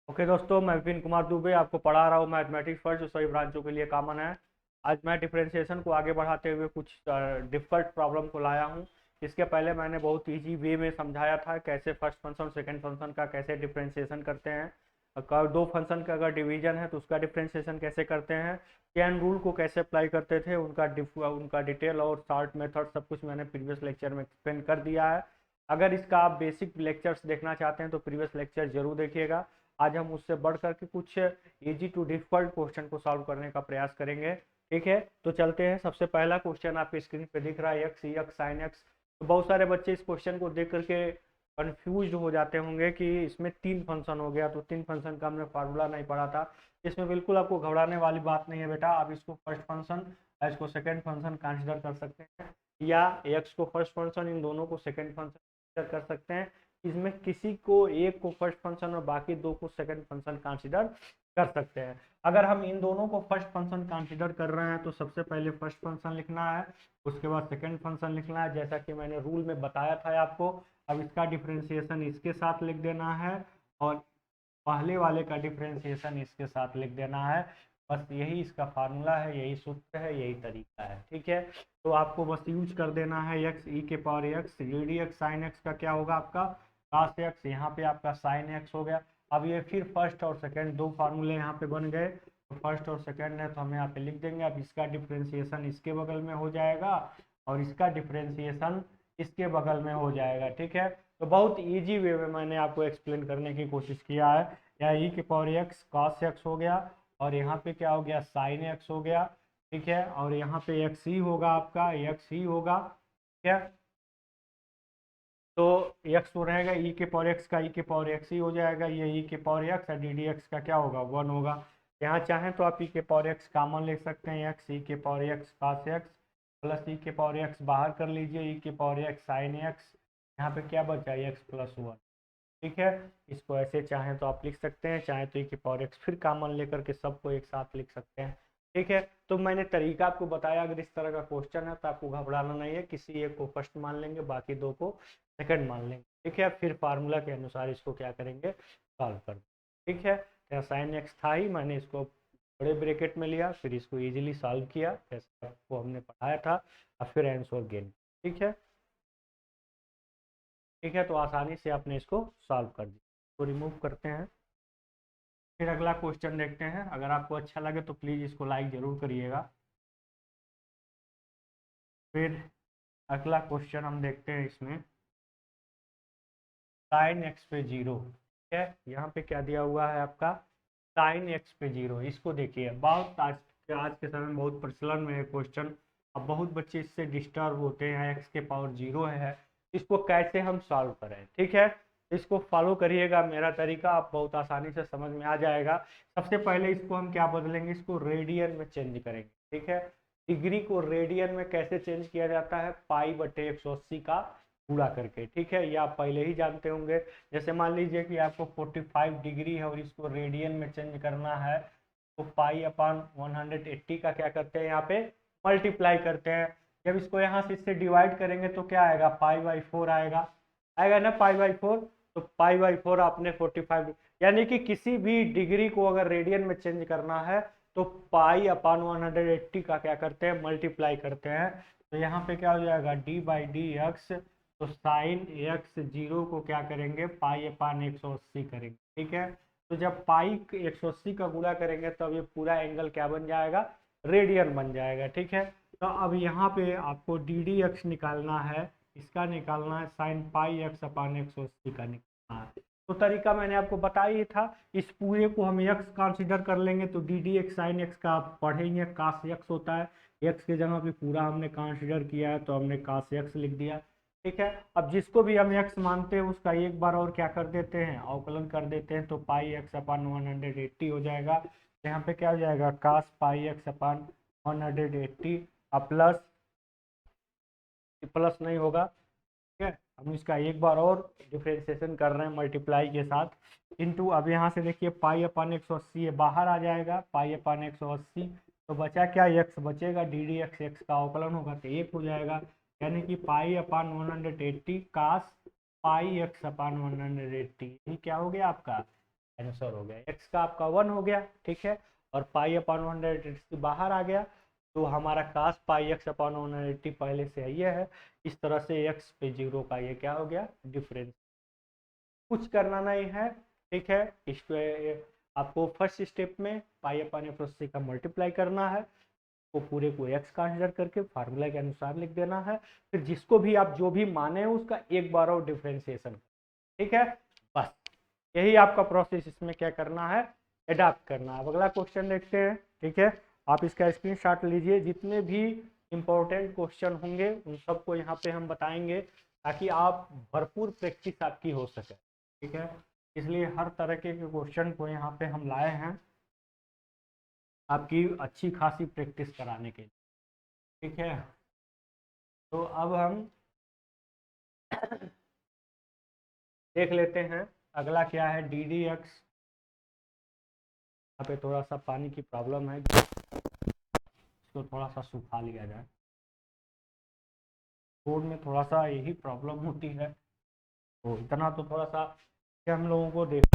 Okay दोस्तों, मैं विपिन कुमार दुबे आपको पढ़ा रहा हूँ मैथमेटिक्स पर जो सभी ब्रांचों के लिए कॉमन है। आज मैं डिफरेंशिएशन को आगे बढ़ाते हुए कुछ डिफिकल्ट प्रॉब्लम को लाया हूँ। इसके पहले मैंने बहुत इजी वे में समझाया था कैसे फर्स्ट फंक्शन सेकंड फंक्शन का कैसे डिफरेंशिएशन करते हैं। दो फंक्शन का अगर डिवीजन है तो उसका डिफरेंशिएशन कैसे करते हैं, चेन रूल को कैसे अप्लाई करते थे, उनका डिटेल और शॉर्ट मेथड सब कुछ मैंने प्रीवियस लेक्चर में एक्सप्लेन कर दिया है। अगर इसका आप बेसिक लेक्चर्स देखना चाहते हैं तो प्रीवियस लेक्चर जरूर देखिएगा। आज हम उससे बढ़ करके कुछ इजी टू डिफिकल्ट क्वेश्चन को सॉल्व करने का प्रयास करेंगे। ठीक है, तो चलते हैं। सबसे पहला क्वेश्चन आपके स्क्रीन पे दिख रहा है एक्स ई एक्स साइन एक्स। तो बहुत सारे बच्चे इस क्वेश्चन को देख करके कंफ्यूज हो जाते होंगे कि इसमें तीन फंक्शन हो गया, तो तीन फंक्शन का हमने फार्मूला नहीं पढ़ा था। इसमें बिल्कुल आपको घबराने वाली बात नहीं है बेटा। आप इसको फर्स्ट फंक्शन इसको सेकेंड फंक्शन कंसिडर कर सकते हैं, या एक्स को फर्स्ट फंक्शन इन दोनों को सेकेंड फंक्शन कर सकते हैं। इसमें किसी को एक को फर्स्ट फंक्शन और बाकी दो को सेकंड फंक्शन कंसीडर कर सकते हैं। अगर हम इन दोनों को फर्स्ट फंक्शन कंसीडर कर रहे हैं तो सबसे पहले फर्स्ट फंक्शन लिखना है, उसके बाद सेकंड फंक्शन लिखना है, जैसा कि मैंने रूल में बताया था आपको। अब इसका डिफरेंशिएशन इसके साथ लिख देना है और पहले वाले का डिफरेंशिएशन इसके साथ लिख देना है। बस यही इसका फार्मूला है, यही सूत्र है, यही तरीका है। ठीक है, तो आपको बस यूज कर देना है एक्स ई के power x D d x sine x का क्या होगा आपका cos एक्स, यहाँ पे आपका साइन एक्स हो गया। अब ये फिर फर्स्ट और सेकंड दो फार्मूले यहाँ पे बन गए, तो फर्स्ट और सेकंड है तो हम यहाँ पे लिख देंगे। अब इसका डिफरेंशिएशन इसके बगल में हो जाएगा और इसका डिफरेंशिएशन इसके बगल में हो जाएगा। ठीक है, तो बहुत इजी वे में मैंने आपको एक्सप्लेन करने की कोशिश किया है। यहाँ ई के पावर एक्स कॉस एक्स हो गया और यहाँ पे क्या हो गया साइन एक्स हो गया। ठीक है, और यहाँ पे एक्स ही होगा, आपका एक्स ही होगा। ठीक है, तो एक्स तो रहेगा ई के पावर एक्स का ई के पावर एक्स ही हो जाएगा, ये ई के पावर एक्स और डी डी एक्स का क्या होगा वन होगा। यहाँ चाहें तो आप ई के पावर एक्स कॉमन ले सकते हैं, एक्स ई के power x cos x plus e के पावर एक्स बाहर कर लीजिए ई के पावर एक्स साइन एक्स। यहाँ पे क्या बचा एक्स प्लस वन। ठीक है, इसको ऐसे चाहें तो आप लिख सकते हैं, चाहे तो ई की पावर एक्स फिर कॉमन लेकर के सबको एक साथ लिख सकते हैं। ठीक है, तो मैंने तरीका आपको बताया। अगर इस तरह का क्वेश्चन है तो आपको घबराना नहीं है, किसी एक को फर्स्ट मान लेंगे बाकी दो को सेकंड मान लेंगे। ठीक है, फिर फार्मूला के अनुसार इसको क्या करेंगे सॉल्व कर देंगे। ठीक है, यहाँ साइन एक्स था ही, मैंने इसको बड़े ब्रेकेट में लिया, फिर इसको इजीली सॉल्व किया जैसे आपको हमने पढ़ाया था, और फिर आंसर गेन। ठीक है, ठीक है, तो आसानी से आपने इसको सॉल्व कर दिया। तो रिमूव करते हैं, फिर अगला क्वेश्चन देखते हैं। अगर आपको अच्छा लगे तो प्लीज़ इसको लाइक ज़रूर करिएगा। फिर अगला क्वेश्चन हम देखते हैं इसमें साइन एक्स पे जीरो। ठीक है, यहाँ पे क्या दिया हुआ है आपका साइन एक्स पे जीरो। इसको देखिए, बहुत आज के समय में बहुत प्रचलन में है क्वेश्चन। अब बहुत बच्चे इससे डिस्टर्ब होते हैं, एक्स के पावर जीरो है, इसको कैसे हम सॉल्व करें। ठीक है, इसको फॉलो करिएगा मेरा तरीका, आप बहुत आसानी से समझ में आ जाएगा। सबसे पहले इसको हम क्या बदलेंगे, इसको रेडियन में चेंज करेंगे। ठीक है, डिग्री को रेडियन में कैसे चेंज किया जाता है, पाई बटे 180 का पूरा करके। ठीक है, ये आप पहले ही जानते होंगे। जैसे मान लीजिए कि आपको 45 डिग्री है और इसको रेडियन में चेंज करना है, तो पाई अपान 180 का क्या करते हैं यहाँ पे मल्टीप्लाई करते हैं। जब इसको यहाँ से इससे डिवाइड करेंगे तो क्या आएगा पाई बाई 4 आएगा, आएगा ना पाई बाई 4। तो पाई बाई 4 आपने 45, यानी कि किसी भी डिग्री को अगर रेडियन में चेंज करना है तो पाई अपान 180 का क्या करते हैं मल्टीप्लाई करते हैं। तो यहाँ पे क्या हो जाएगा डी बाई डी एक्स, तो साइन एक्स जीरो को क्या करेंगे पाई अपान 180 करेंगे। ठीक है, तो जब पाई 180 का गुणा करेंगे तब ये पूरा एंगल क्या बन जाएगा रेडियन बन जाएगा। ठीक है, तो अब यहाँ पे आपको डी डी एक्स निकालना है, इसका निकालना है साइन पाई एक्स अपान 180 का निकालना है। तो तरीका मैंने आपको बताया ही था। इस पूरे को हम एक्स कंसीडर कर लेंगे तो D d x sine x का आप पढ़ेंगे कास एक्स होता है, एक्स की जगह पे पूरा हमने कंसीडर किया है तो हमने कास एक्स लिख दिया। ठीक है, अब जिसको भी हम एक्स मानते हैं उसका एक बार और क्या कर देते हैं अवकलन कर देते हैं, तो पाई एक्स अपान 180 हो जाएगा। तो यहाँ पे क्या हो जाएगा कास पाई एक्स अपान 180 प्लस, प्लस नहीं होगा। ठीक है, हम इसका एक बार और डिफ्रेंसिएशन कर रहे हैं मल्टीप्लाई के साथ इनटू। अब यहाँ से देखिए पाई अपान 180 बाहर आ जाएगा, पाई अपान 180, तो बचा क्या एक्स बचेगा, डी डी एक्स एक्स का अवकलन होगा तो एक हो जाएगा, यानी कि पाई अपान 180 कास पाई एक्स अपान 180, ये क्या हो गया आपका आंसर हो गया। x का आपका 1 हो गया, ठीक है, और पाई अपॉन 180 बाहर आ गया, तो हमारा कास पाई एक्स अपॉन 180 पहले से ये है। इस तरह से x पे 0 का ये क्या हो गया, डिफरेंस। कुछ करना नहीं है, ठीक है। इस पे आपको फर्स्ट स्टेप में पाई अपॉन एफ का मल्टीप्लाई करना है, को पूरे को x कंसिडर करके फार्मूला के अनुसार लिख देना है। फिर जिसको भी आप जो भी माने उसका एक बार और डिफ्रेंसिएशन, ठीक है, बस यही आपका प्रोसेस। इसमें क्या करना है, एडाप्ट करना है। अब अगला क्वेश्चन देखते हैं, ठीक है। आप इसका स्क्रीनशॉट लीजिए, जितने भी इंपॉर्टेंट क्वेश्चन होंगे उन सबको यहाँ पे हम बताएंगे, ताकि आप भरपूर प्रैक्टिस आपकी हो सके, ठीक है। इसलिए हर तरह के क्वेश्चन को यहाँ पे हम लाए हैं आपकी अच्छी खासी प्रैक्टिस कराने के लिए, ठीक है। तो अब हम देख लेते हैं अगला क्या है, डी डी एक्स। यहाँ पे थोड़ा सा पानी की प्रॉब्लम है, इसको थोड़ा सा सुखा लिया जाए। रोड में थोड़ा सा यही प्रॉब्लम होती है, तो इतना तो थोड़ा सा हम लोगों को देख।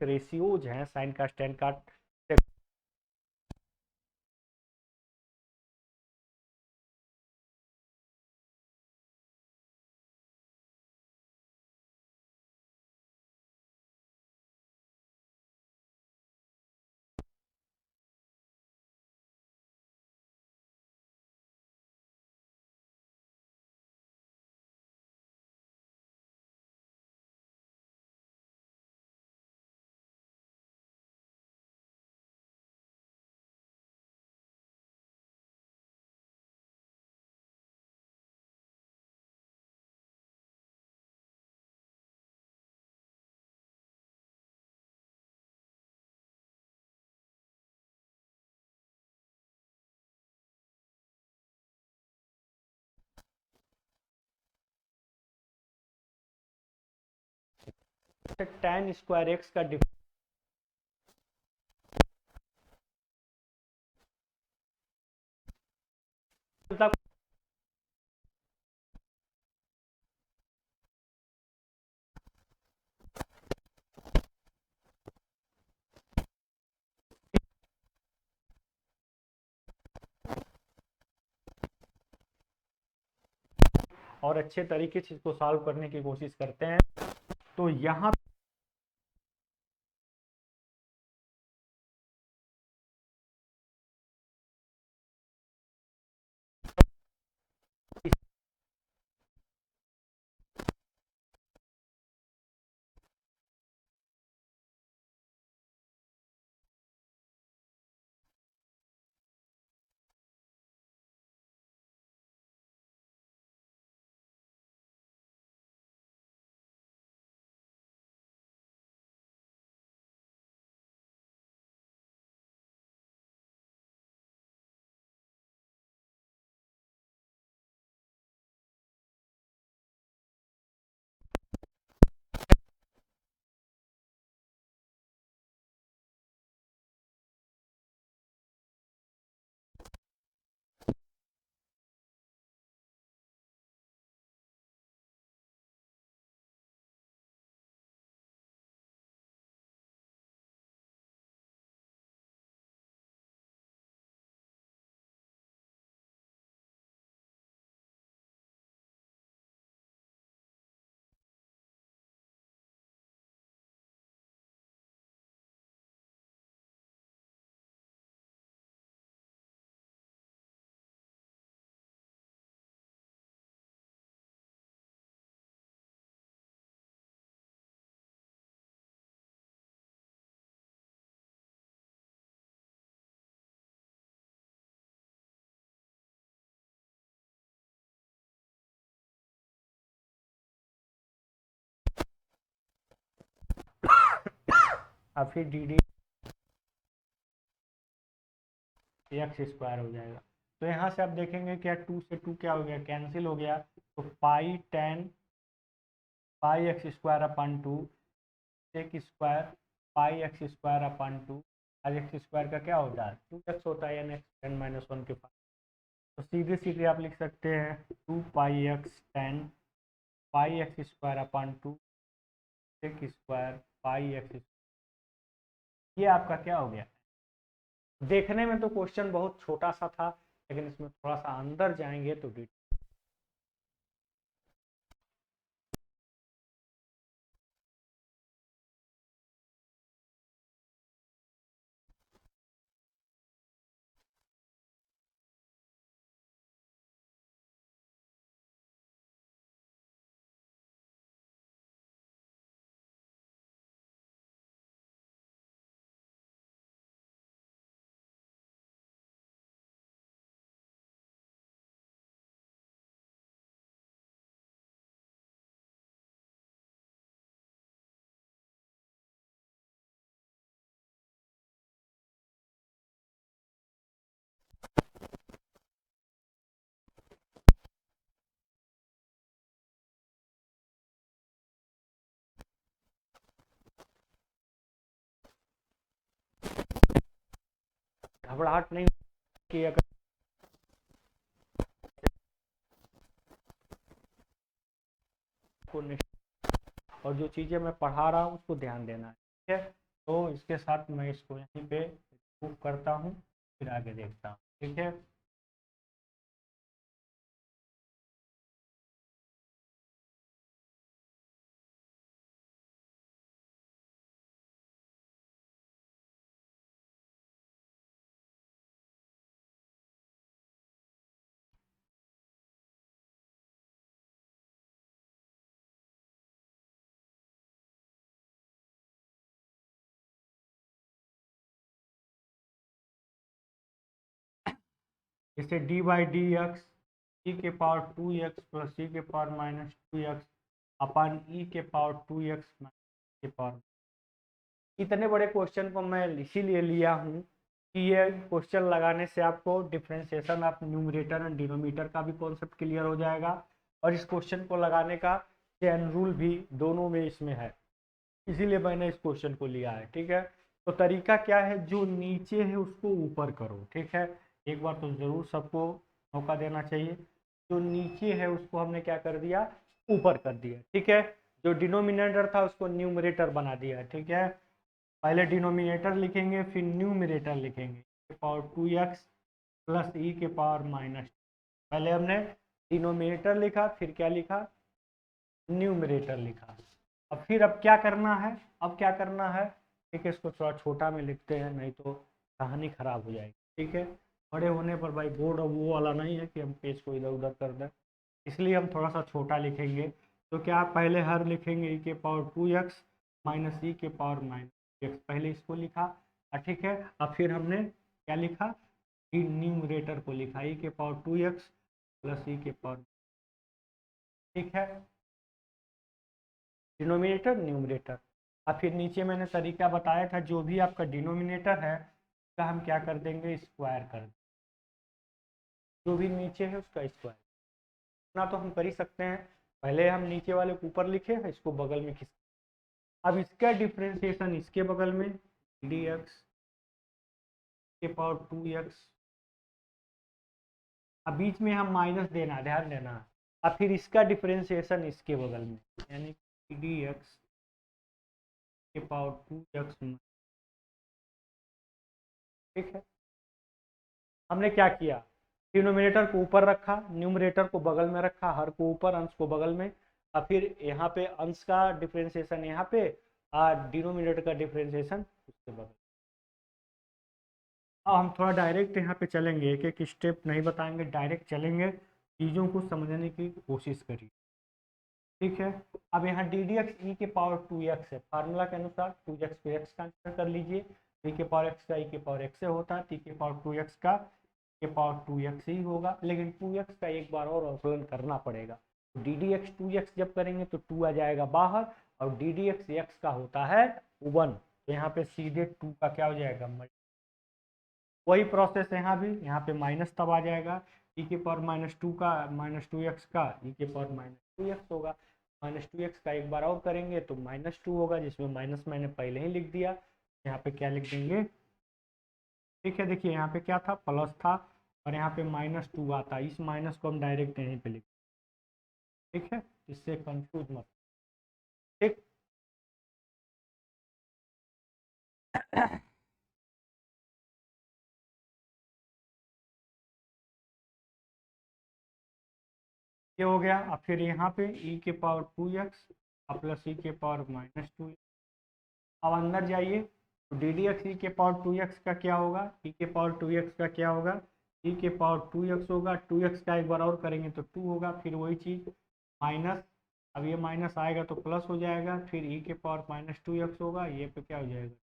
रेशियोज हैं साइन का, स्टैन का, tan स्क्वायर एक्स का डिफरेंस और अच्छे तरीके से इसको सॉल्व करने की कोशिश करते हैं। तो यहाँ अब फिर डी डी एक्स स्क्वायर हो जाएगा। तो यहाँ से आप देखेंगे क्या 2 से 2 क्या हो गया, कैंसिल हो गया। तो पाई टेन पाई एक्स स्क्वायर अपन 2 एक square pi x square upon 2। आज एक्स स्क्वायर का क्या होता है 2x होता है, यानी एक्स टेन माइनस वन के पास। तो सीधे सीधे आप लिख सकते हैं 2 पाई एक्स टेन पाई एक्स स्क्वायर अपन 2 एक स्क्वायर पाई एक्स। ये आपका क्या हो गया। देखने में तो क्वेश्चन बहुत छोटा सा था, लेकिन इसमें थोड़ा सा अंदर जाएंगे तो घबराहट नहीं कि अगर और जो चीज़ें मैं पढ़ा रहा हूँ उसको ध्यान देना है, ठीक है। तो इसके साथ मैं इसको यहीं पे प्रूव करता हूँ, फिर आगे देखता हूँ, ठीक है। इसे D by d x e के पावर 2x प्लस ई के पावर माइनस 2x अपन ई के पावर 2x के पावर। इतने बड़े क्वेश्चन को मैं इसीलिए लिया हूँ कि ये क्वेश्चन लगाने से आपको differentiation of numerator and denominator का भी कॉन्सेप्ट क्लियर हो जाएगा, और इस क्वेश्चन को लगाने का चेन रूल भी दोनों में इसमें है। इसीलिए मैंने इस क्वेश्चन को लिया है। ठीक है, तो तरीका क्या है, जो नीचे है उसको ऊपर करो। ठीक है, एक बार तो ज़रूर सबको मौका देना चाहिए। जो नीचे है उसको हमने क्या कर दिया, ऊपर कर दिया। ठीक है, जो डिनोमिनेटर था उसको न्यूमरेटर बना दिया। ठीक है, पहले डिनोमिनेटर लिखेंगे फिर न्यूमरेटर लिखेंगे, के पावर 2x प्लस ई के पावर माइनस। पहले हमने डिनोमिनेटर लिखा, फिर क्या लिखा, न्यूमरेटर लिखा। अब क्या करना है, अब क्या करना है, ठीक है, इसको थोड़ा छोटा में लिखते हैं, नहीं तो कहानी खराब हो जाएगी। ठीक है, बड़े होने पर भाई बोर्ड अब वो वाला नहीं है कि हम पेज को इधर उधर कर दें, इसलिए हम थोड़ा सा छोटा लिखेंगे। तो क्या, पहले हर लिखेंगे ई के पावर 2x माइनस ई के पावर माइनस एक्स, पहले इसको लिखा। ठीक है, अब फिर हमने क्या लिखा, न्यूमरेटर को लिखा, ई के पावर 2x प्लस ई के पावर। ठीक है, डिनोमिनेटर न्यूमरेटर। अब फिर नीचे मैंने तरीका बताया था, जो भी आपका डिनोमिनेटर है उसका हम क्या कर देंगे, स्क्वायर कर देंगे। जो भी नीचे है उसका स्क्वायर, इतना तो हम कर ही सकते हैं। पहले हम नीचे वाले को ऊपर लिखे, इसको बगल में खींच। अब इसका डिफ्रेंसिएशन इसके बगल में, डी एक्स के पावर 2x। अब बीच में हम माइनस देना, ध्यान देना। अब फिर इसका डिफ्रेंसिएशन इसके बगल में, यानी डी एक्स के पावर 2x। ठीक है, हमने क्या किया, डिनोमिनेटर को ऊपर रखा, न्यूमरेटर को बगल में रखा, हर को ऊपर अंश को बगल में। और फिर यहाँ पे अंश का डिफ्रेंसिएशन यहाँ पे, और डिनोमिनेटर का डिफ्रेंसिएशन उसके बगल। अब हम थोड़ा डायरेक्ट यहाँ पे चलेंगे, एक एक स्टेप नहीं बताएंगे, डायरेक्ट चलेंगे, चीज़ों को समझने की कोशिश करिए। ठीक है, अब यहाँ डी डी एक्स ई के पावर 2x है, फार्मूला के अनुसार 2x को x कंसिडर कर लीजिए, ई के पावर x का ई के पावर x से होता है, टी के पावर 2x का के पावर 2x ही होगा, लेकिन 2x का एक बार और अवकलन करना पड़ेगा। डी डी एक्स 2x जब करेंगे तो 2 आ जाएगा बाहर, और डी डी एक्स एक्स का होता है 1, तो यहाँ पे सीधे 2 का क्या हो जाएगा, वही प्रोसेस यहाँ भी, यहाँ पे माइनस तब आ जाएगा, ई के पावर -2 का -2x का ई के पावर -2x होगा। -2x का एक बार और करेंगे तो -2 होगा, जिसमें माइनस मैंने पहले ही लिख दिया, यहाँ पे क्या लिख देंगे। ठीक है, देखिए यहाँ पे क्या था, प्लस था, और यहाँ पे -2 आता, इस माइनस को हम डायरेक्ट यहीं पे लिख। ठीक है, इससे कंफ्यूज मत। ठीक, ये हो गया। अब फिर यहाँ पे ई के पावर 2x प्लस ई के पावर -2। अब अंदर जाइए, तो डी डी एक्स ई के पावर 2x का क्या होगा, ई के पावर 2x का क्या होगा, ई के पावर 2x होगा, 2x का एक बार और करेंगे तो 2 होगा, फिर वही चीज़ माइनस। अब ये माइनस आएगा तो प्लस हो जाएगा, फिर ई के पावर -2x होगा, ये पे क्या हो जाएगा,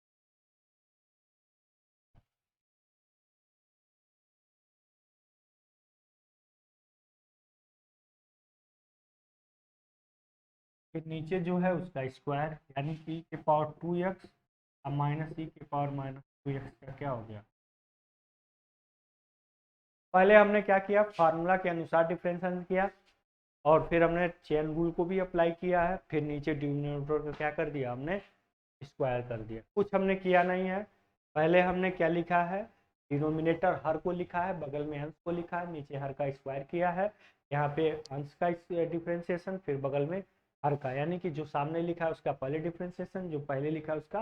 फिर नीचे जो है उसका स्क्वायर, यानी कि ई के पावर 2x अब माइनस ई के पावर -2x का क्या हो गया। पहले हमने क्या किया, फार्मूला के अनुसार डिफरेंशियल किया, और फिर हमने चेन रूल को भी अप्लाई किया है, फिर नीचे डिनोमिनेटर को क्या कर दिया, हमने स्क्वायर कर दिया। कुछ हमने किया नहीं है, पहले हमने क्या लिखा है, डिनोमिनेटर हर को लिखा है, बगल में अंश को लिखा है, नीचे हर का स्क्वायर किया है, यहाँ पे अंश का डिफ्रेंसिएशन, फिर बगल में हर का, यानी कि जो सामने लिखा है उसका पहले डिफ्रेंसिएशन, जो पहले लिखा है उसका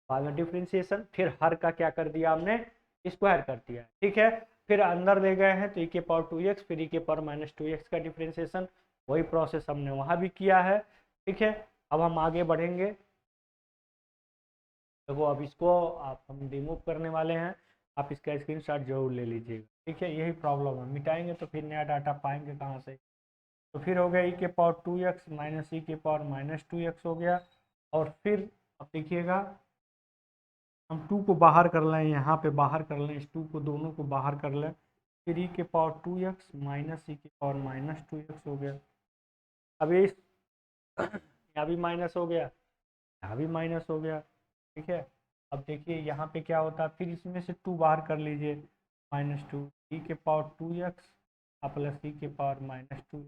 बाद में डिफ्रेंसिएशन, फिर हर का क्या कर दिया हमने, स्क्वायर कर दिया। ठीक है, फिर अंदर ले गए हैं तो ई के पावर 2x फिर ई के पावर -2x का डिफ्रेंसिएशन, वही प्रोसेस हमने वहाँ भी किया है। ठीक है, अब हम आगे बढ़ेंगे। देखो अब इसको आप हम रिमूव करने वाले हैं, आप इसका स्क्रीनशॉट जरूर ले लीजिएगा। ठीक है, यही प्रॉब्लम है, मिटाएंगे तो फिर नया डाटा पाएंगे कहाँ से। तो फिर हो गया ई के पावर 2x माइनस ई के पावर -2x हो गया, और फिर अब देखिएगा, हम 2 को बाहर कर लें, यहाँ पे बाहर कर लें, इस 2 को दोनों को बाहर कर लें, फिर ई के पावर 2x माइनस ई के पावर -2x हो गया। अब ये यहाँ भी माइनस हो गया, यहाँ भी माइनस हो गया। ठीक है, अब देखिए यहाँ पे क्या होता है, फिर इसमें से 2 बाहर कर लीजिए, -2 ई के पावर 2x प्लस ई के पावर -2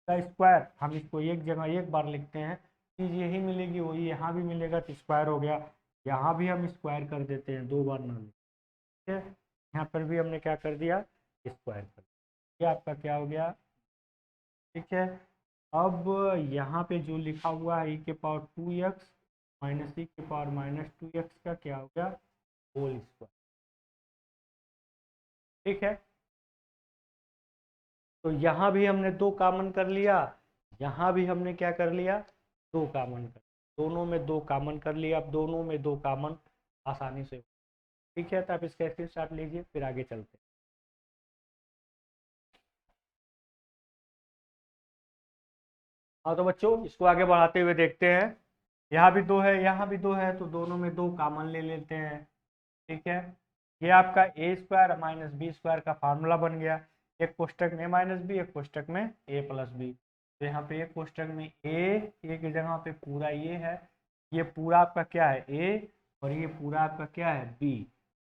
का स्क्वायर, हम इसको एक जगह एक बार लिखते हैं, चीज़ यही मिलेगी वही यहाँ भी मिलेगा, तो स्क्वायर हो गया। यहाँ भी हम स्क्वायर कर देते हैं, 2 बार ना ले, ठीक है। यहाँ पर भी हमने क्या कर दिया, स्क्वायर कर दिया। ये आपका क्या हो गया, ठीक है। अब यहाँ पे जो लिखा हुआ है e के पावर 2x माइनस e के पावर माइनस 2x का क्या हो गया, होल स्क्वायर, ठीक है। तो यहाँ भी हमने 2 कॉमन कर लिया, यहाँ भी हमने क्या कर लिया, 2 कॉमन कर, दोनों में 2 कॉमन कर लिया। अब दोनों में 2 कॉमन आसानी से, ठीक है। तो आप इसका स्क्रीनशॉट लीजिए, फिर आगे चलते हैं। हाँ तो बच्चों, इसको आगे बढ़ाते हुए देखते हैं। यहाँ भी 2 है, यहाँ भी 2 है, तो दोनों में 2 कॉमन ले लेते हैं, ठीक है। ये आपका ए स्क्वायर माइनस बी स्क्वायर का फार्मूला बन गया। एक कोष्टक में माइनस बी, एक कोष्टक में ए प्लस बी। तो यहाँ पे एक कोष्टक में ए की जगह पे पूरा ये है, ये पूरा आपका क्या है ए, और ये पूरा आपका क्या है बी।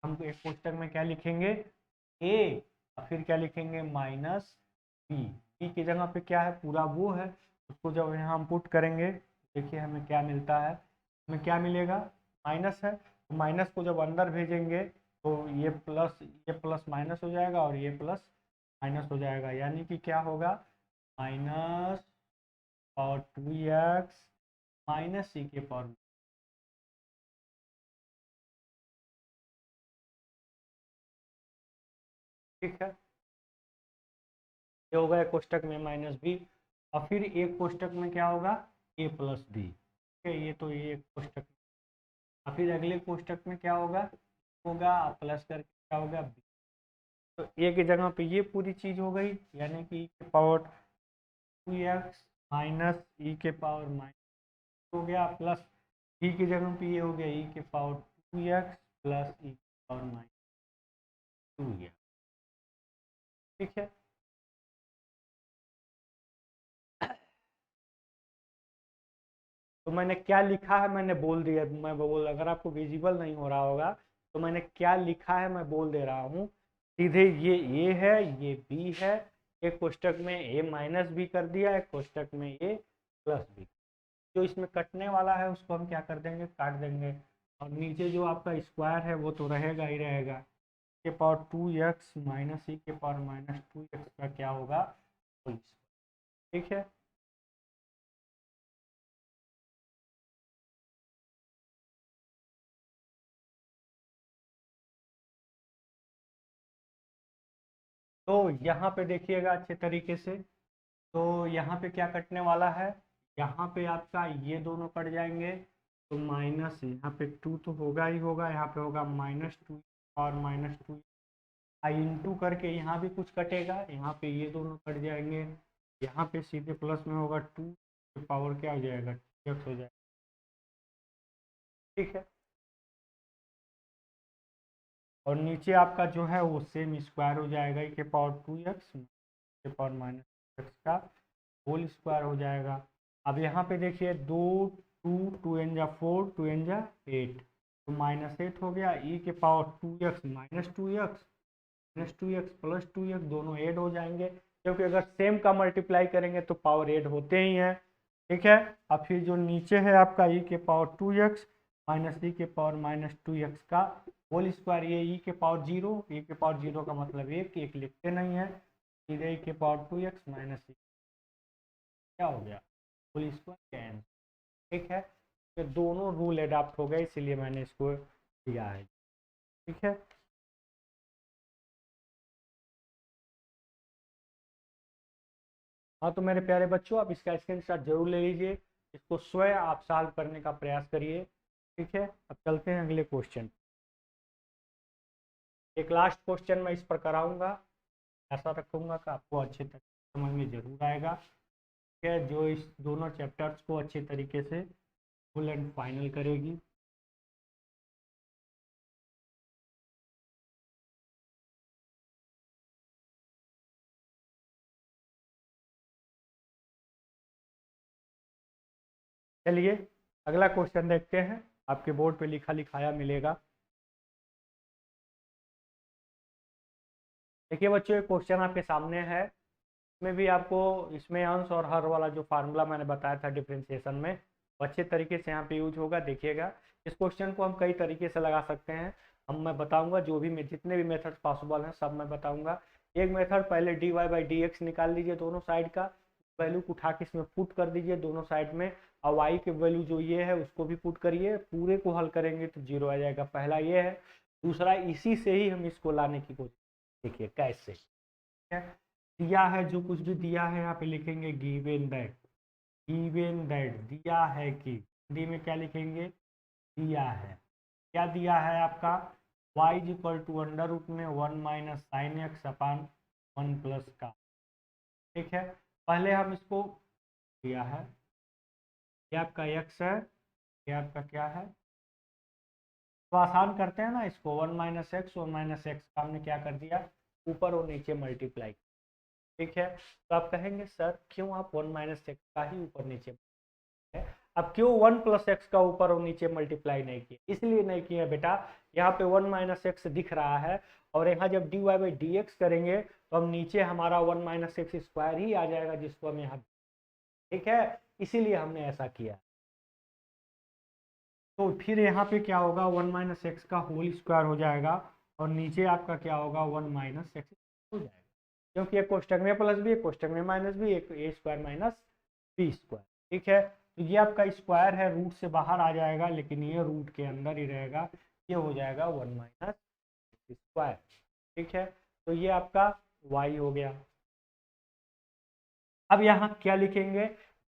हम एक कोष्टक में क्या लिखेंगे, ए, और फिर क्या लिखेंगे माइनस बी। बी की जगह पे क्या है, पूरा वो है, उसको जब यहाँ हम पुट करेंगे, देखिए हमें क्या मिलता है, हमें क्या मिलेगा, माइनस है। तो माइनस को जब अंदर भेजेंगे तो ये प्लस माइनस हो जाएगा, और ये प्लस माइनस हो जाएगा, यानी कि क्या होगा, माइनस और 2x माइनस सी के पावर, ठीक है। ये होगा एक कोष्टक में माइनस बी, और फिर एक कोष्टक में क्या होगा, ए प्लस बी, ठीक है। ये तो ये एक कोष्टक, और फिर अगले कोष्टक में क्या होगा, होगा प्लस करके क्या होगा बी। तो ए की जगह पे ये पूरी चीज हो गई, यानी कि e के पावर 2x माइनस ई के पावर माइनस हो गया, प्लस ई की जगह पे ये हो गया ई के पावर 2x प्लस ई के पावर माइनस 2x, ठीक है। तो मैंने क्या लिखा है मैंने बोल दिया, मैं बोल, अगर आपको विजिबल नहीं हो रहा होगा तो मैंने क्या लिखा है मैं बोल दे रहा हूँ। सीधे ये ए है, ये बी है, एक कोष्टक में ए माइनस बी कर दिया, एक कोष्टक में ए प्लस बी। जो इसमें कटने वाला है उसको हम क्या कर देंगे, काट देंगे, और नीचे जो आपका स्क्वायर है वो तो रहेगा ही रहेगा। के पावर 2x माइनस ई के पावर माइनस 2x का क्या होगा, ठीक है। तो यहाँ पे देखिएगा अच्छे तरीके से, तो यहाँ पे क्या कटने वाला है, यहाँ पे आपका ये दोनों कट जाएंगे, तो माइनस यहाँ पे 2 तो होगा ही होगा, यहाँ पे होगा -2 और -2 आई इंटू करके यहाँ भी कुछ कटेगा, यहाँ पे ये दोनों कट जाएंगे, यहाँ पे सीधे प्लस में होगा 2 पावर क्या हो जाएगा, x हो जाएगा, ठीक है। और नीचे आपका जो है वो सेम स्क्वायर हो जाएगा, e के पावर 2x के पावर माइनस एक्स का होल स्क्वायर हो जाएगा। अब यहाँ पे देखिए 2 2 2 एन जा 4 2 एन जा 8, तो -8 हो गया, e के power 2x minus 2x plus 2x दोनों ऐड हो जाएंगे, क्योंकि अगर सेम का मल्टीप्लाई करेंगे तो पावर ऐड होते ही हैं, ठीक है। अब फिर जो नीचे है आपका e के पावर 2x माइनस ई के पावर -2x का होल स्क्वायर, ये e के पावर 0, e के पावर 0 का मतलब एक लिखते नहीं है, सीधे e के पावर 2x माइनस ई क्या हो गया, होल स्क्वायर कैंसिल, ठीक है। तो दोनों रूल अडॉप्ट हो गए, इसीलिए मैंने इसको दिया है, ठीक है। हाँ तो मेरे प्यारे बच्चों, आप इसका स्क्रीनशॉट जरूर ले लीजिए, इसको स्वयं आप सॉल्व करने का प्रयास करिए, ठीक है। अब चलते हैं अगले क्वेश्चन। एक लास्ट क्वेश्चन मैं इस पर कराऊंगा, ऐसा रखूंगा कि आपको अच्छे तरीके समझ में जरूर आएगा, ठीक है, जो इस दोनों चैप्टर्स को अच्छे तरीके से फुल एंड फाइनल करेगी। चलिए अगला क्वेश्चन देखते हैं, आपके बोर्ड पे लिखा लिखाया मिलेगा। देखिए बच्चों, एक क्वेश्चन आपके सामने है, इसमें भी आपको, इसमें अंश और हर वाला जो फार्मूला मैंने बताया था डिफरेंशिएशन में, अच्छे तरीके से यहाँ पे यूज होगा, देखिएगा। इस क्वेश्चन को हम कई तरीके से लगा सकते हैं, मैं बताऊंगा, जो भी जितने भी मेथड पॉसिबल हैं सब मैं बताऊंगा। एक मेथड, पहले dy बाई डी एक्स निकाल लीजिए दोनों साइड का, वैल्यू को उठा के इसमें पुट कर दीजिए दोनों साइड में, और y के वैल्यू जो ये है उसको भी पुट करिए, पूरे को हल करेंगे तो 0 आ जाएगा। पहला ये है। दूसरा, इसी से ही हम इसको लाने की कोशिश, देखिए कैसे है। दिया है, जो कुछ भी दिया है यहाँ पे लिखेंगे गिवन दैट, गिवन दैट दिया है कि, हिंदी में क्या लिखेंगे, दिया है। क्या दिया है आपका, y is equal to under root में 1 minus sine x upon 1 plus का, ठीक है। पहले हम इसको, दिया है, ये आपका x है, ये आपका क्या है, तो आसान करते हैं ना इसको, 1 माइनस एक्स, 1 माइनस एक्स का हमने क्या कर दिया, ऊपर और नीचे मल्टीप्लाई, ठीक है। तो आप कहेंगे सर क्यों आप 1 माइनस एक्स का ही ऊपर नीचे है, अब क्यों 1 प्लस एक्स का ऊपर और नीचे मल्टीप्लाई नहीं किया, इसलिए नहीं किया बेटा, यहाँ पे 1 माइनस एक्स दिख रहा है, और यहाँ जब dy बाई डी एक्स करेंगे तो हम नीचे हमारा 1 माइनस एक्स स्क्वायर ही आ जाएगा, जिसको हम यहाँ, ठीक है, इसीलिए हमने ऐसा किया। तो फिर यहाँ पे क्या होगा, 1 माइनस एक्स का होल स्क्वायर हो जाएगा, और नीचे आपका क्या होगा, 1 माइनस एक्स हो जाएगा, क्योंकि एक कोष्टक में प्लस भी, एक कोष्टक में माइनस भी, एक ए स्क्वायर माइनस बी स्क्वायर, ठीक है। तो ये आपका स्क्वायर है, रूट से बाहर आ जाएगा, लेकिन ये रूट के अंदर ही रहेगा, ये हो जाएगा 1 माइनस स्क्वायर, ठीक है। तो ये आपका y हो गया। अब यहाँ क्या लिखेंगे,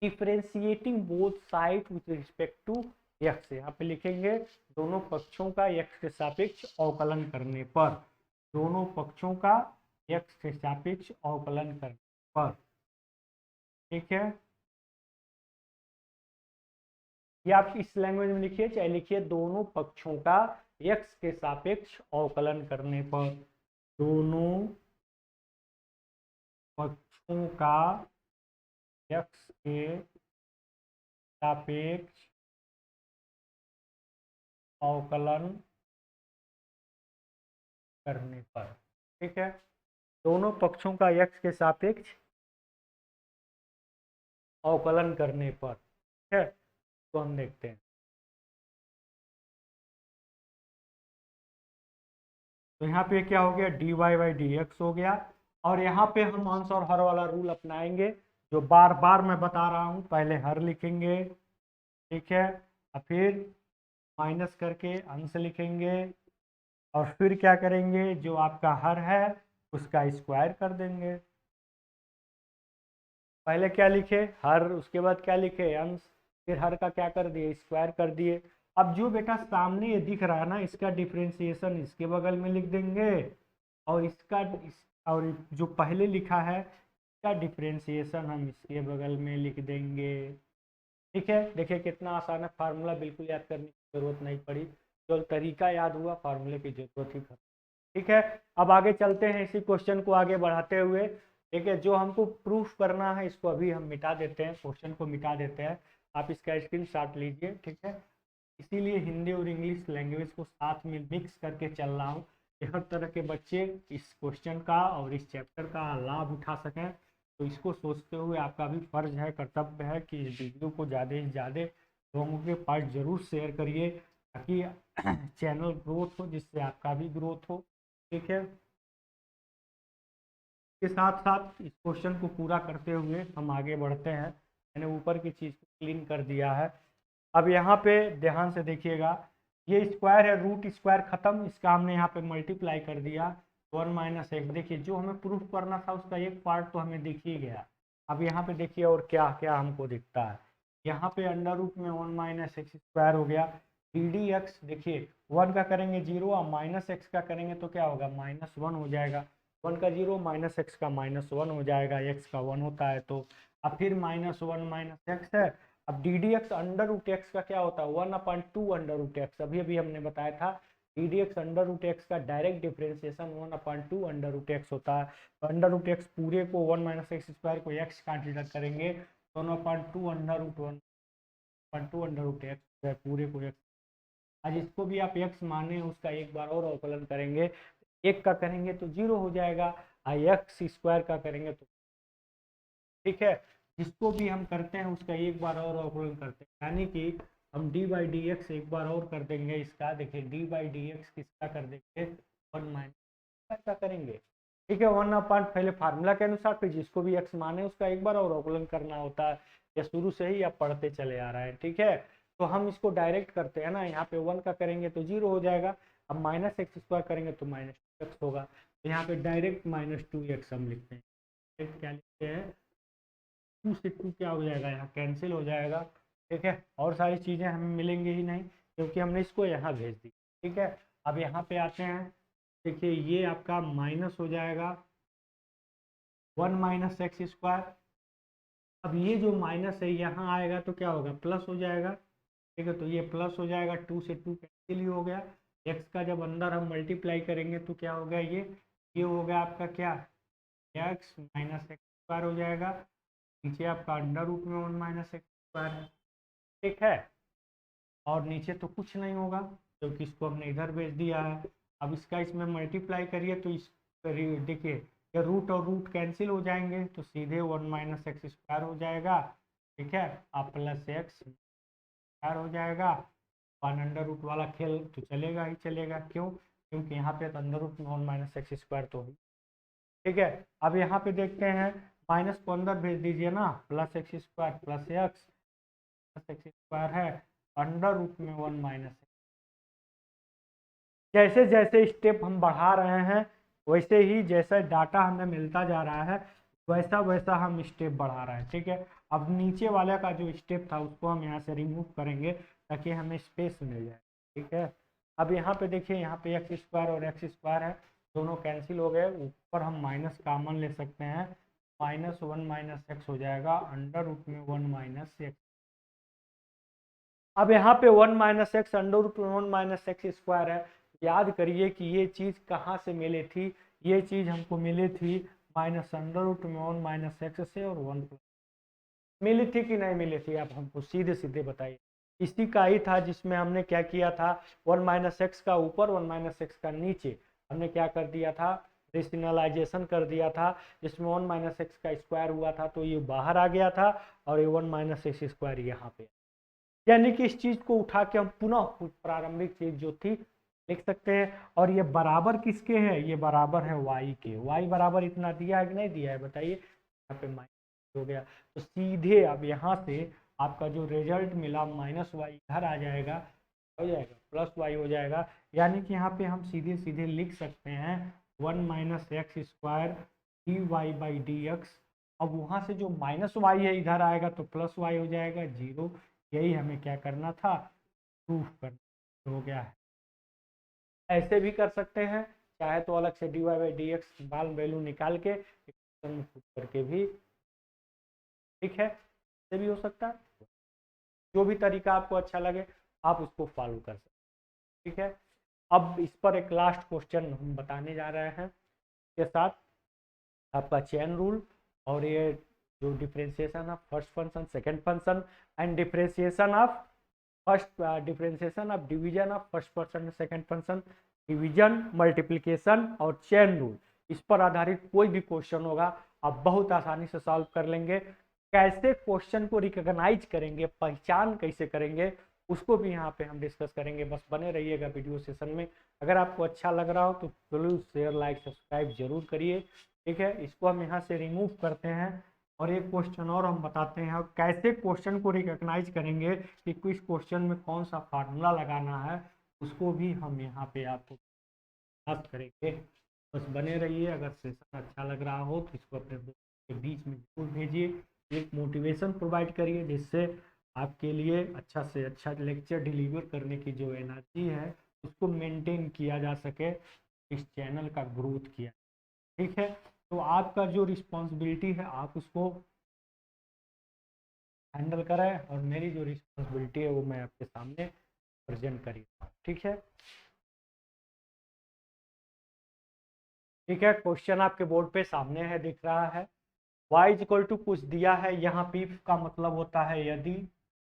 differentiating both side with respect to x, यहाँ पे लिखेंगे दोनों पक्षों का x के सापेक्ष अवकलन करने पर, दोनों पक्षों का x के सापेक्ष अवकलन करने पर, ठीक है। ये आप इस लैंग्वेज में लिखिए, चाहे लिखिए दोनों पक्षों का x के सापेक्ष अवकलन करने पर, दोनों पक्षों का x के सापेक्ष अवकलन करने पर, ठीक है। दोनों पक्षों का x के सापेक्ष अवकलन करने पर, ठीक है। तो हम देखते हैं, तो यहाँ पे क्या हो गया, dy बाई डी एक्स हो गया, और यहाँ पे हम अंश और हर वाला रूल अपनाएंगे, जो बार बार मैं बता रहा हूँ, पहले हर लिखेंगे, ठीक है, और फिर माइनस करके अंश लिखेंगे, और फिर क्या करेंगे, जो आपका हर है उसका स्क्वायर कर देंगे। पहले क्या लिखे, हर, उसके बाद क्या लिखे, अंश, फिर हर का क्या कर दिए, स्क्वायर कर दिए। अब जो बेटा सामने ये दिख रहा है ना, इसका डिफ्रेंसिएशन इसके बगल में लिख देंगे, और और जो पहले लिखा है इसका डिफ्रेंसिएशन हम इसके बगल में लिख देंगे, ठीक है। देखिए कितना आसान है, फार्मूला बिल्कुल याद करने की जरूरत नहीं पड़ी, जो तरीका याद हुआ, फार्मूले की जरूरत ही खत्म, ठीक है। अब आगे चलते हैं, इसी क्वेश्चन को आगे बढ़ाते हुए, ठीक है। जो हमको प्रूफ करना है इसको अभी हम मिटा देते हैं, क्वेश्चन को मिटा देते हैं, आप इसका स्क्रीनशॉट लीजिए, ठीक है। इसीलिए हिंदी और इंग्लिश लैंग्वेज को साथ में मिक्स करके चल रहा हूँ, कि हर तरह के बच्चे इस क्वेश्चन का और इस चैप्टर का लाभ उठा सकें। तो इसको सोचते हुए आपका भी फर्ज है, कर्तव्य है कि इस वीडियो को ज़्यादा से ज़्यादा लोगों के पास ज़रूर शेयर करिए, ताकि चैनल ग्रोथ हो, जिससे आपका भी ग्रोथ हो, ठीक है। के साथ साथ इस क्वेश्चन को पूरा करते हुए हम आगे बढ़ते हैं, मैंने ऊपर की चीज़ को क्लीन कर दिया है। अब यहाँ पे ध्यान से देखिएगा, ये स्क्वायर है, रूट स्क्वायर खत्म, इसका हमने यहाँ पे मल्टीप्लाई कर दिया 1 माइनस एक्स। देखिए जो हमें प्रूफ करना था उसका एक पार्ट तो हमें दिख ही गया। अब यहाँ पे देखिए और क्या क्या हमको दिखता है, यहाँ पे अंडर रूट में 1 माइनस एक्स स्क्वायर हो गया, डी डी एक्स, देखिए 1 का करेंगे 0 और माइनस एक्स का करेंगे तो क्या होगा, -1 हो जाएगा, 1 का 0 माइनस एक्स का -1 हो जाएगा, एक्स का 1 होता है तो। अब फिर -1 माइनस एक्स है, अब d d x under root x का क्या होता है, 1/2 अंडर रूट एक्स, अभी अभी हमने बताया था, d d x under root x का direct differentiation 1/2 under root x होता है। तो अंडर रूट एक्स पूरे को 1 माइनस एक्स स्क्वायर को एक्स कंसिडर करेंगे, 1/2 under root 1/2 under root x पूरे को एक्स, आज इसको भी आप एक्स माने, उसका एक बार और अवकलन करेंगे, एक का करेंगे तो 0 हो जाएगा, एक्स स्क्वायर का करेंगे तो, ठीक है, जिसको भी हम करते हैं उसका एक बार और अवकलन करते हैं, यानी कि हम डी बाई डी एक्स एक बार और कर देंगे इसका। देखिए डी बाई डी एक्स किसका कर देंगे, 1 - का करेंगे। ठीक है, 1 पहले फार्मूला के अनुसार, फिर जिसको भी एक्स माने उसका एक बार और अवकलन करना होता है। या शुरू से ही आप पढ़ते चले आ रहे हैं। ठीक है, तो हम इसको डायरेक्ट करते हैं ना, यहाँ पे 1 का करेंगे तो 0 हो जाएगा। अब -x² करेंगे तो -2x होगा। तो यहाँ पे डायरेक्ट -2x हम लिखते हैं। क्या लिखते हैं, 2 से 2 क्या हो जाएगा, यहाँ कैंसिल हो जाएगा। ठीक है, और सारी चीज़ें हमें मिलेंगी ही नहीं क्योंकि हमने इसको यहाँ भेज दी। ठीक है, अब यहाँ पे आते हैं। देखिए ये आपका माइनस हो जाएगा 1 - x²। अब ये जो माइनस है यहाँ आएगा तो क्या होगा, प्लस हो जाएगा। ठीक है, तो ये प्लस हो जाएगा, 2 से 2 कैंसिल ही हो गया। x का जब अंदर हम मल्टीप्लाई करेंगे तो क्या हो गया, ये हो गया आपका क्या, x - x² हो जाएगा। नीचे आपका अंडर रूट में 1 - x² है। ठीक है, और नीचे तो कुछ नहीं होगा क्योंकि इसको हमने इधर भेज दिया है। अब इसका इसमें मल्टीप्लाई करिए तो इस देखिए ये रूट और रूट कैंसिल हो जाएंगे तो सीधे 1 - x² हो जाएगा। ठीक है, अब प्लस x हो जाएगा। 1 अंडर रूट वाला खेल तो चलेगा ही चलेगा, क्यों, क्योंकि यहाँ पे अंडर रूट में 1 - x² तो ही। ठीक है, अब यहाँ पे देखते हैं, माइनस को अंदर भेज दीजिए ना, +x² + x² है, अंडर रूट में 1 - जैसे जैसे स्टेप हम बढ़ा रहे हैं वैसे ही जैसा डाटा हमें मिलता जा रहा है वैसा वैसा हम स्टेप बढ़ा रहे हैं। ठीक है, अब नीचे वाले का जो स्टेप था उसको हम यहाँ से रिमूव करेंगे ताकि हमें स्पेस मिल जाए। ठीक है, अब यहाँ पे देखिए, यहाँ पे x² और x² है, दोनों कैंसिल हो गए। ऊपर हम माइनस कॉमन ले सकते हैं, -1 - x हो जाएगा, अंडर रूट में 1 - x। अब यहाँ पे 1 - x अंडर रूट में 1 - x² है। याद करिए कि ये चीज़ कहाँ से मिली थी, ये चीज़ हमको मिली थी अंडर रूट में 1 - x से, और 1 मिली थी कि नहीं मिली थी, आप हमको सीधे सीधे बताइए। इसी का ही था जिसमें हमने क्या किया था, 1 - x का ऊपर 1 - x का नीचे हमने क्या कर दिया था, रेशनलाइजेशन कर दिया था, जिसमें 1 - x का स्क्वायर हुआ था तो ये बाहर आ गया था और ये 1 - x² यहाँ पे। यानी कि इस चीज को उठा के हम पुनः प्रारंभिक चीज जो थी लिख सकते हैं। और ये बराबर किसके है, ये बराबर है y के। y बराबर इतना दिया है कि नहीं दिया है बताइए, यहाँ पे माइनस हो गया तो सीधे अब यहाँ से आपका जो रिजल्ट मिला -y इधर आ जाएगा, हो जाएगा +y हो जाएगा। यानी कि यहाँ पे हम सीधे सीधे लिख सकते हैं 1 - x² dy/dx। अब वहाँ से जो -y है इधर आएगा तो +y हो जाएगा 0। यही हमें क्या करना था, प्रूफ करना, हो गया है। ऐसे भी कर सकते हैं, चाहे तो अलग से dy/dx बाल वैल्यू निकाल के करके भी, ठीक है, ऐसे भी हो सकता है। जो भी तरीका आपको अच्छा लगे आप उसको फॉलो कर सकते हैं। ठीक है, अब इस पर एक लास्ट क्वेश्चन हम बताने जा रहे हैं के साथ आपका चेन रूल, और ये जो differentiation of first function second function and differentiation of differentiation of division of first function second function, division, multiplication और चेन रूल, इस पर आधारित कोई भी क्वेश्चन होगा आप बहुत आसानी से सॉल्व कर लेंगे। कैसे क्वेश्चन को रिकॉग्नाइज करेंगे, पहचान कैसे करेंगे, उसको भी यहाँ पे हम डिस्कस करेंगे। बस बने रहिएगा वीडियो सेशन में। अगर आपको अच्छा लग रहा हो तो प्लीज शेयर, लाइक, सब्सक्राइब जरूर करिए। ठीक है, इसको हम यहाँ से रिमूव करते हैं और एक क्वेश्चन और हम बताते हैं, और कैसे क्वेश्चन को रिकॉग्नाइज करेंगे कि किस क्वेश्चन में कौन सा फार्मूला लगाना है, उसको भी हम यहाँ पे आपको बात करेंगे। बस बने रहिए। अगर सेशन अच्छा लग रहा हो तो इसको अपने दोस्तों के बीच में जरूर भेजिए, एक मोटिवेशन प्रोवाइड करिए जिससे आपके लिए अच्छा से अच्छा लेक्चर डिलीवर करने की जो एनर्जी है उसको मेंटेन किया जा सके, इस चैनल का ग्रोथ किया। ठीक है, तो आपका जो रिस्पॉन्सिबिलिटी है आप उसको हैंडल करें और मेरी जो रिस्पॉन्सिबिलिटी है वो मैं आपके सामने प्रेजेंट करी। ठीक है, ठीक है, क्वेश्चन आपके बोर्ड पे सामने है, दिख रहा है। y = कुछ दिया है, यहाँ p का मतलब होता है यदि,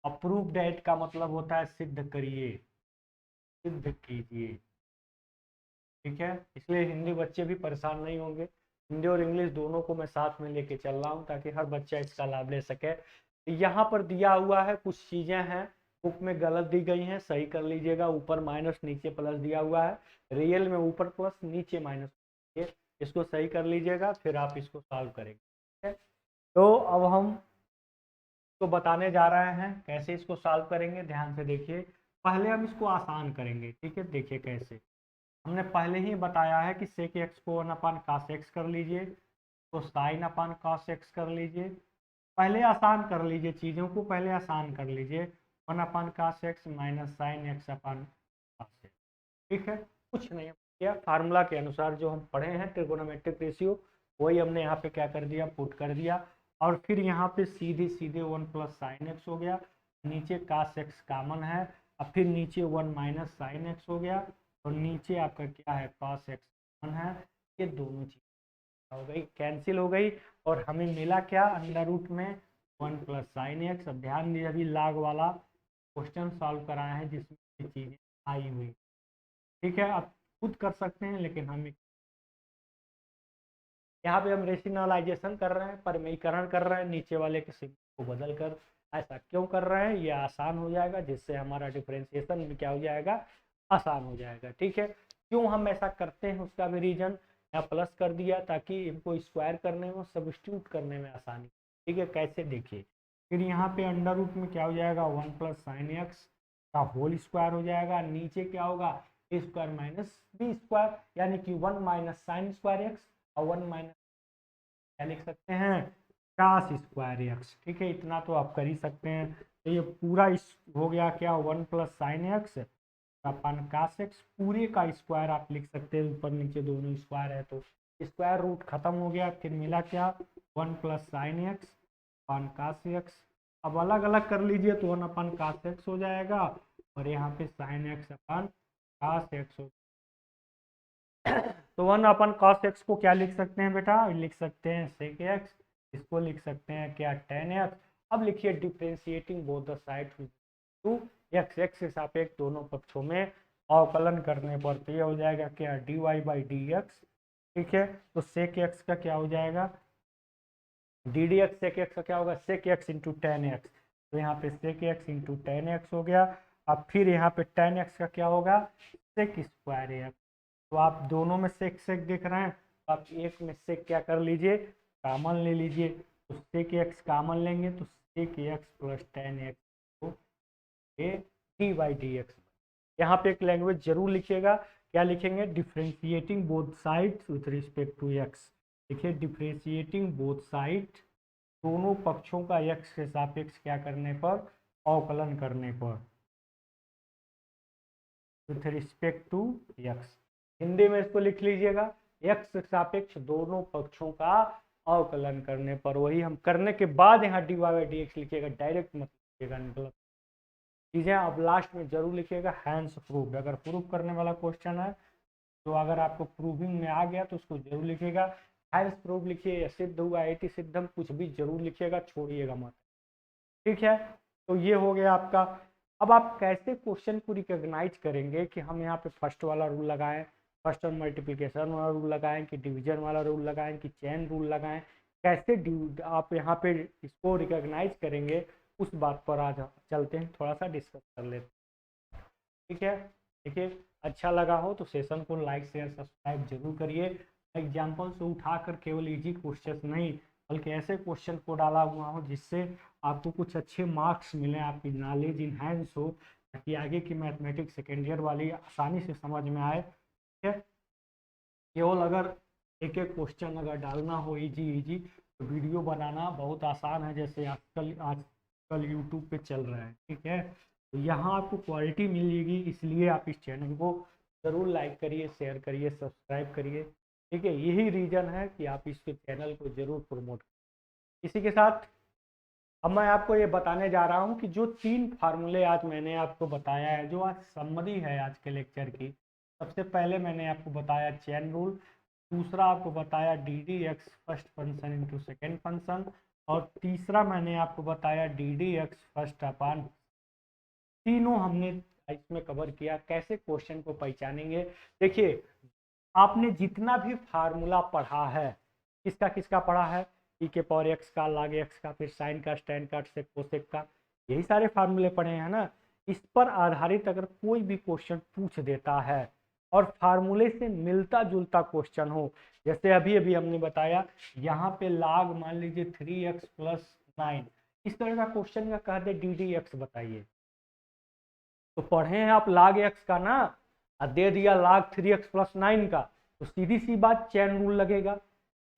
अप्रूव डेट का मतलब होता है सिद्ध करिए, सिद्ध कीजिए। ठीक है, इसलिए हिंदी बच्चे भी परेशान नहीं होंगे, हिंदी और इंग्लिश दोनों को मैं साथ में लेके चल रहा हूँ ताकि हर बच्चा इसका लाभ ले सके। यहाँ पर दिया हुआ है, कुछ चीज़ें हैं बुक में गलत दी गई हैं, सही कर लीजिएगा। ऊपर माइनस नीचे प्लस दिया हुआ है, रियल में ऊपर प्लस नीचे माइनस, ये इसको सही कर लीजिएगा, फिर आप इसको सॉल्व करेंगे। ठीक है, तो अब हम तो बताने जा रहे हैं कैसे इसको सॉल्व करेंगे। ध्यान से देखिए, पहले हम इसको आसान करेंगे। ठीक है, देखिए कैसे। हमने पहले ही बताया है कि सेक एक्स को 1/cos x कर लीजिए, तो साइन अपन cos x कर लीजिए। पहले आसान कर लीजिए चीज़ों को, पहले आसान कर लीजिए। 1/cos x minus sine x अपन cos x। ठीक है, कुछ नहीं किया, फार्मूला के अनुसार जो हम पढ़े हैं ट्रिगोनोमेट्रिक रेशियो, वही हमने यहाँ पे क्या कर दिया, पुट कर दिया। और फिर यहाँ पे सीधे सीधे 1 प्लस साइन एक्स हो गया, नीचे cos x कॉमन है, अब फिर नीचे 1 माइनस साइन एक्स हो गया, और नीचे आपका क्या है, cos x कॉमन है। ये दोनों चीज हो गई, कैंसिल हो गई, और हमें मिला क्या, अंडर रूट में 1 प्लस साइन एक्स। अब ध्यान दीजिए, अभी लाग वाला क्वेश्चन सॉल्व कराए हैं जिसमें ये चीजें आई हुई। ठीक है, आप खुद कर सकते हैं, लेकिन हम यहाँ पे हम रेशनलाइजेशन कर रहे हैं, परिमेयीकरण कर रहे हैं नीचे वाले के सिंबल को बदल कर। ऐसा क्यों कर रहे हैं, ये आसान हो जाएगा, जिससे हमारा डिफरेंशिएशन में क्या हो जाएगा, आसान हो जाएगा। ठीक है, क्यों हम ऐसा करते हैं उसका भी रीजन यहाँ प्लस कर दिया, ताकि इनको स्क्वायर करने में, सब्स्टिट्यूट करने में आसानी। ठीक है, कैसे देखिए, फिर यहाँ पे अंडर रूट में क्या हो जाएगा, 1 प्लस साइन एक्स का होल स्क्वायर हो जाएगा, नीचे क्या होगा, ए स्क्वायर माइनस बी स्क्वायर, यानी कि 1 माइनस साइन स्क्वायर एक्स, और 1 माइनस क्या लिख सकते हैं, कास स्क्वायर एक्स। ठीक है, इतना तो आप कर ही सकते हैं। तो ये पूरा इस हो गया क्या, 1 प्लस साइन एक्स अपन कास एक्स, पूरे का स्क्वायर आप लिख सकते हैं, ऊपर नीचे दोनों स्क्वायर है तो स्क्वायर रूट खत्म हो गया, फिर मिला क्या, 1 प्लस साइन एक्स अपन कास एक्स। अब अलग अलग कर लीजिए तो 1 अपन कास एक्स हो जाएगा, और यहाँ पे साइन एक्स अपन कास एक्स हो। तो 1 अपन cos x को क्या लिख सकते हैं बेटा, लिख सकते हैं sec x, इसको लिख सकते हैं क्या, tan x। अब लिखिए differentiating both the side to x, x के सापेक्ष दोनों पक्षों में अवकलन करने पर तो ये हो जाएगा क्या, dy बाई डी एक्स। ठीक है, तो sec x का क्या हो जाएगा, D d x sec x का क्या होगा, sec x into ten x. तो यहाँ पे sec x into ten x हो गया। अब फिर यहाँ पे tan x का क्या होगा, sec स्क्वायर एक्स। तो आप दोनों में सेक सेक देख रहे हैं, तो आप एक में सेक क्या कर लीजिए, कॉमन ले लीजिए। तो सेक एक्स कॉमन लेंगे तो sec x plus tan x को डी बाई डी एक्स। यहाँ पे एक लैंग्वेज जरूर लिखिएगा, क्या लिखेंगे, differentiating both sides with respect to x. देखिए डिफ्रेंशिएटिंग बोथ साइड, दोनों पक्षों का एक्स के सापेक्ष क्या करने पर, अवकलन करने पर, with respect to x. Hindi में इसको लिख लीजिएगा, एक्स सापेक्ष दोनों पक्षों का अवकलन करने पर। वही हम करने के बाद यहाँ d y by d x लिखिएगा, डायरेक्ट मत लिखिएगा, मतलब चीजें आप लास्ट में जरूर लिखिएगा। हैंड्स प्रूफ, अगर प्रूफ करने वाला क्वेश्चन है तो अगर आपको प्रूविंग में आ गया तो उसको जरूर लिखिएगा। हैंड्स प्रूफ लिखिए, या सिद्ध हुआ, इति सिद्धम, कुछ भी जरूर लिखिएगा, छोड़िएगा मत। ठीक है, तो ये हो गया आपका। अब आप कैसे क्वेश्चन को रिकॉग्नाइज करेंगे कि हम यहाँ पे फर्स्ट वाला रूल लगाएं, फर्स्ट और मल्टीप्लिकेशन वाला रूल लगाएं, कि डिवीजन वाला रूल लगाएं, कि चेन रूल लगाएं, कैसे आप यहाँ पे इसको रिकॉग्नाइज करेंगे, उस बात पर आज चलते हैं, थोड़ा सा डिस्कस कर लेते हैं। ठीक है, देखिए अच्छा लगा हो तो सेशन को लाइक शेयर सब्सक्राइब जरूर करिए। एग्जाम्पल से उठाकर केवल इजी क्वेश्चन नहीं, बल्कि ऐसे क्वेश्चन को डाला हुआ हो जिससे आपको कुछ अच्छे मार्क्स मिले, आपकी नॉलेज इन्हेंस हो, ताकि आगे की मैथमेटिक्स सेकेंड ईयर वाली आसानी से समझ में आए। ठीक है, केवल अगर एक एक क्वेश्चन अगर डालना हो इजी इजी, तो वीडियो बनाना बहुत आसान है, जैसे आजकल यूट्यूब पे चल रहा है। ठीक है, तो यहाँ आपको क्वालिटी मिलेगी, इसलिए आप इस चैनल को ज़रूर लाइक करिए, शेयर करिए, सब्सक्राइब करिए। ठीक है, यही रीज़न है कि आप इस चैनल को ज़रूर प्रमोट करें। इसी के साथ अब मैं आपको ये बताने जा रहा हूँ कि जो 3 फार्मूले आज मैंने आपको बताया है, जो आज समरी है आज के लेक्चर की। सबसे पहले मैंने आपको बताया चेन रूल, दूसरा आपको बताया D d x first function into second function, और तीसरा मैंने आपको बताया डी डी एक्स फर्स्ट अपान। तीनों हमने इसमें कवर किया, कैसे क्वेश्चन को पहचानेंगे। देखिए आपने जितना भी फार्मूला पढ़ा है किसका किसका पढ़ा है, ई के पावर एक्स का, log एक्स का, फिर साइन का, स्टैन का, सेक कोसेक का, यही सारे फार्मूले पढ़े हैं ना। इस पर आधारित अगर कोई भी क्वेश्चन पूछ देता है और फार्मूले से मिलता जुलता क्वेश्चन हो, जैसे अभी अभी हमने बताया यहाँ पे log मान लीजिए 3x + 9, इस तरह का क्वेश्चन का कह दे डी डी एक्स बताइए, तो पढ़े हैं आप log x का ना, और दे दिया log 3x + 9 का, तो सीधी सी बात चेन रूल लगेगा।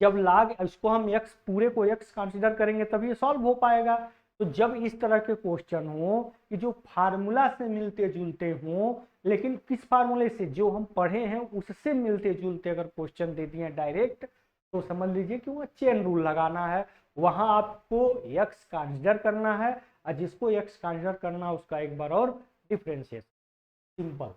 जब log इसको हम x पूरे को x कंसीडर करेंगे तब ये सॉल्व हो पाएगा। तो जब इस तरह के क्वेश्चन हो कि जो फार्मूला से मिलते जुलते हो, लेकिन किस फार्मूले से, जो हम पढ़े हैं उससे मिलते जुलते अगर क्वेश्चन दे दिए डायरेक्ट, तो समझ लीजिए कि वो चेन रूल लगाना है। वहां आपको x कंसीडर करना है, और जिसको x कंसीडर करना है उसका एक बार और डिफरेंशिएशन, सिंपल,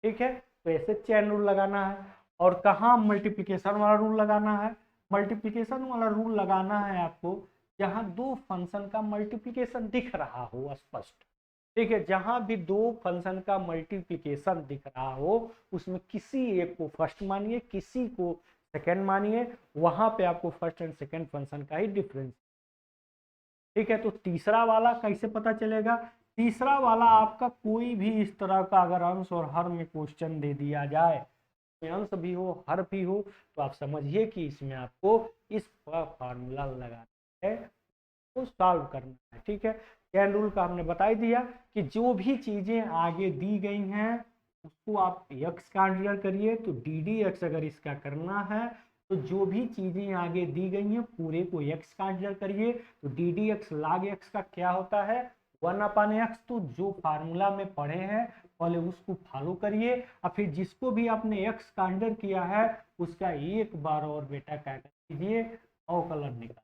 ठीक है। तो ऐसे चेन रूल लगाना है। और कहाँ मल्टीप्लिकेशन वाला रूल लगाना है, मल्टीप्लिकेशन वाला रूल लगाना है आपको जहां दो फंक्शन का मल्टीप्लिकेशन दिख रहा हो स्पष्ट, ठीक है। जहां भी दो फंक्शन का मल्टीप्लिकेशन दिख रहा हो उसमें किसी एक को फर्स्ट मानिए, किसी को सेकंड मानिए, वहां पे आपको फर्स्ट एंड सेकंड फंक्शन का ही डिफरेंस, ठीक है। तो तीसरा वाला कैसे पता चलेगा, तीसरा वाला आपका कोई भी इस तरह का अगर अंश और हर में क्वेश्चन दे दिया जाए, अंश भी हो हर भी हो, तो आप समझिए कि इसमें आपको इस फार्मूला लगाना है, तो सॉल्व करना है, ठीक है। चेन रूल का हमने बता ही दिया कि जो भी चीजें आगे दी गई हैं उसको आप x कंसीडर करिए, तो डी डी एक्स अगर इसका करना है तो जो भी चीजें आगे दी गई हैं पूरे को x कंसीडर करिए, तो D d x log x का क्या होता है 1/x। तो जो फार्मूला में पढ़े हैं पहले उसको फॉलो करिए, और फिर जिसको भी आपने x कंसीडर किया है उसका एक बार और बेटा क्या कीजिए, अवकलन निकाल,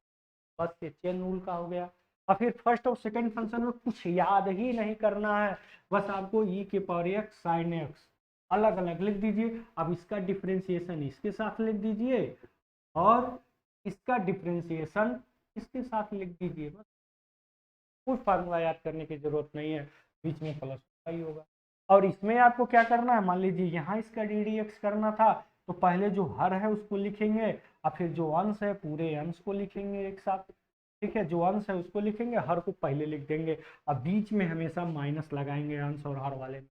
बस ये चेन रूल का हो गया। और फिर फर्स्ट और सेकंड फंक्शन में कुछ याद ही नहीं करना है, बस आपको ई के पावर एक्स साइन एक्स अलग अलग लिख दीजिए। अब इसका डिफरेंशिएशन इसके साथ लिख दीजिए और इसका डिफरेंशिएशन इसके साथ लिख दीजिए, बस कुछ फार्मूला याद करने की जरूरत नहीं है, बीच में प्लस ही होगा। और इसमें आपको क्या करना है, मान लीजिए यहाँ इसका डी डी एक्स करना था, तो पहले जो हर है उसको लिखेंगे और फिर जो अंश है पूरे अंश को लिखेंगे एक साथ, ठीक है। जो अंश है उसको लिखेंगे, हर को पहले लिख देंगे। अब बीच में हमेशा माइनस लगाएंगे अंश और हर वाले में,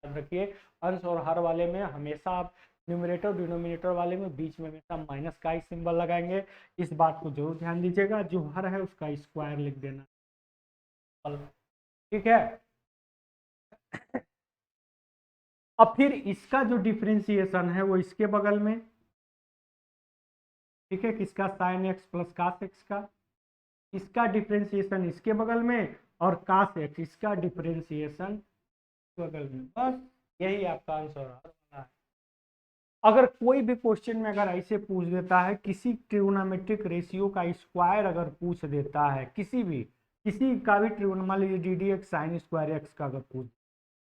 याद रखिए अंश और हर वाले में हमेशा आप न्यूमरेटर डिनोमिनेटर वाले में बीच में हमेशा माइनस का ही सिंबल लगाएंगे। इस बात को जरूर ध्यान दीजिएगा, जो हर है उसका स्क्वायर लिख देना, ठीक है। अब फिर इसका जो डिफरेंशिएशन है वो इसके बगल में, ठीक है, किसका sine x plus cos x का, इसका डिफरेंशिएशन इसके बगल में, और कास एक्स इसका डिफरेंशिएशन बगल में, बस यही आपका आंसर है। अगर कोई भी क्वेश्चन में अगर ऐसे पूछ देता है, किसी ट्रिग्नोमेट्रिक रेशियो का स्क्वायर अगर पूछ देता है, किसी का भी ट्रिग्नोमेट्रिक, मान लीजिए D d x sine square x का अगर पूछ,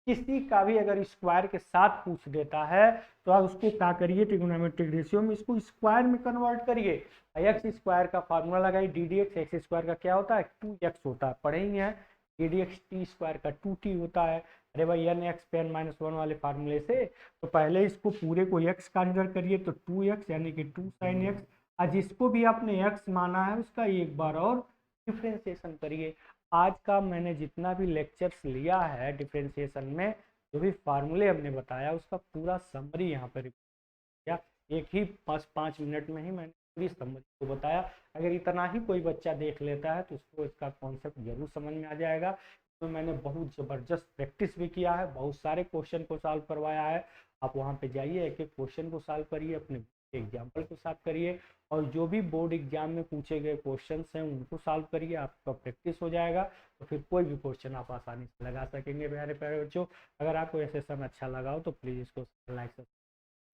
किसी का भी अगर स्क्वायर के साथ पूछ देता है, तो आप उसको क्या करिए, ट्रिग्नोमेट्रिक रेशियो में इसको स्क्वायर में कन्वर्ट करिए। एक्स स्क्वायर का फार्मूला लगाइए, D d x x square का क्या होता है 2x होता है, पढ़े ही है। D d x T square का 2t होता है। अरे भाई एन एक्स पे -1 वाले फार्मूले से, तो पहले इसको पूरे को x कंसीडर करिए, तो 2x यानी कि 2 sin x, और जिसको भी आपने x माना है उसका एक बार और डिफ्रेंसिएशन करिए। आज का मैंने जितना भी लेक्चर्स लिया है डिफरेंशिएशन में, जो भी फार्मूले हमने बताया उसका पूरा समरी यहाँ पर किया, एक ही 5 मिनट में ही मैंने पूरी समरी को बताया। अगर इतना ही कोई बच्चा देख लेता है तो उसको इसका कॉन्सेप्ट जरूर समझ में आ जाएगा। तो मैंने बहुत ज़बरदस्त प्रैक्टिस भी किया है, बहुत सारे क्वेश्चन को सॉल्व करवाया है। आप वहाँ पे जाइए, एक एक क्वेश्चन को सॉल्व करिए, अपने एग्जाम्पल के साथ करिए, और जो भी बोर्ड एग्जाम में पूछे गए क्वेश्चंस हैं उनको सॉल्व करिए, आपका प्रैक्टिस हो जाएगा। तो फिर कोई भी क्वेश्चन आप आसानी से लगा सकेंगे प्यारे प्यारे बच्चों। अगर आपको ये सेशन अच्छा लगा हो तो प्लीज़ इसको लाइक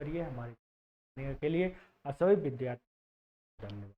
करिए हमारे के लिए। और सभी विद्यार्थी धन्यवाद।